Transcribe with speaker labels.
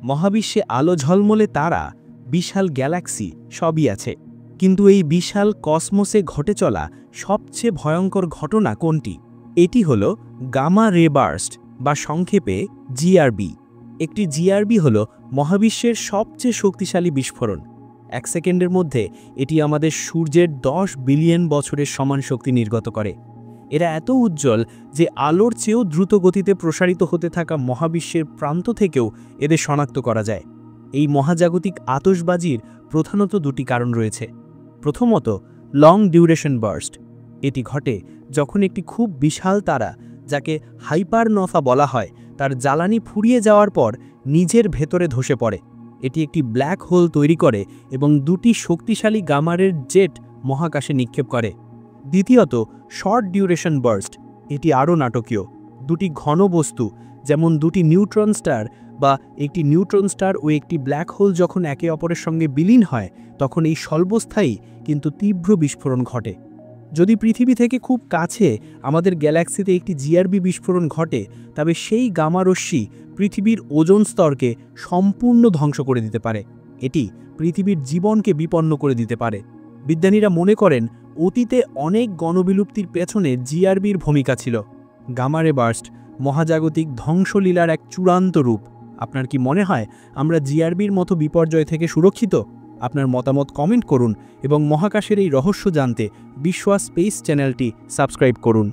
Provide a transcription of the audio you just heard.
Speaker 1: মহাবিশ্বে আলো ঝলমলে তারা, বিশাল গ্যালাক্সি সবই আছে, কিন্তু এই বিশাল কসমোসে ঘটে চলা সবচেয়ে ভয়ঙ্কর ঘটনা কোনটি? এটি হল গামা রে বার্স্ট বা সংক্ষেপে জিআরবি। একটি জিআরবি হল মহাবিশ্বের সবচেয়ে শক্তিশালী বিস্ফোরণ। 1 সেকেন্ডের মধ্যে এটি আমাদের সূর্যের 10 বিলিয়ন বছরের সমান শক্তি নির্গত করে। এরা এত উজ্জ্বল যে আলোর চেয়েও দ্রুত গতিতে প্রসারিত হতে থাকা মহাবিশ্বের প্রান্ত থেকেও এদের শনাক্ত করা যায়। এই মহাজাগতিক আতশবাজির প্রধানত দুটি কারণ রয়েছে। প্রথমত, লং ডিউরেশন বার্স্ট। এটি ঘটে যখন একটি খুব বিশাল তারা, যাকে হাইপারনোভা বলা হয়, তার জ্বালানি ফুরিয়ে যাওয়ার পর নিজের ভেতরে ধসে পড়ে। এটি একটি ব্ল্যাক হোল তৈরি করে এবং দুটি শক্তিশালী গামারের জেট মহাকাশে নিক্ষেপ করে। দ্বিতীয়ত, শর্ট ডিউরেশন বার্স্ট। এটি আরও নাটকীয়। দুটি ঘন বস্তু, যেমন দুটি নিউট্রন স্টার বা একটি নিউট্রন স্টার ও একটি ব্ল্যাক হোল যখন একে অপরের সঙ্গে বিলীন হয়, তখন এই স্বল্পস্থায়ী কিন্তু তীব্র বিস্ফোরণ ঘটে। যদি পৃথিবী থেকে খুব কাছে আমাদের গ্যালাক্সিতে একটি জিআরবি বিস্ফোরণ ঘটে, তবে সেই গামা রশ্মি পৃথিবীর ওজোন স্তরকে সম্পূর্ণ ধ্বংস করে দিতে পারে। এটি পৃথিবীর জীবনকে বিপন্ন করে দিতে পারে। বিজ্ঞানীরা মনে করেন অতীতে অনেক গণবিলুপ্তির পেছনে জিআরবির ভূমিকা ছিল। গামা রে বার্স্ট মহাজাগতিক ধ্বংসলীলার এক চূড়ান্ত রূপ। আপনার কি মনে হয় আমরা জিআরবির মতো বিপর্যয় থেকে সুরক্ষিত? আপনার মতামত কমেন্ট করুন এবং মহাকাশের এই রহস্য জানতে বিশ্বাস স্পেস চ্যানেলটি সাবস্ক্রাইব করুন।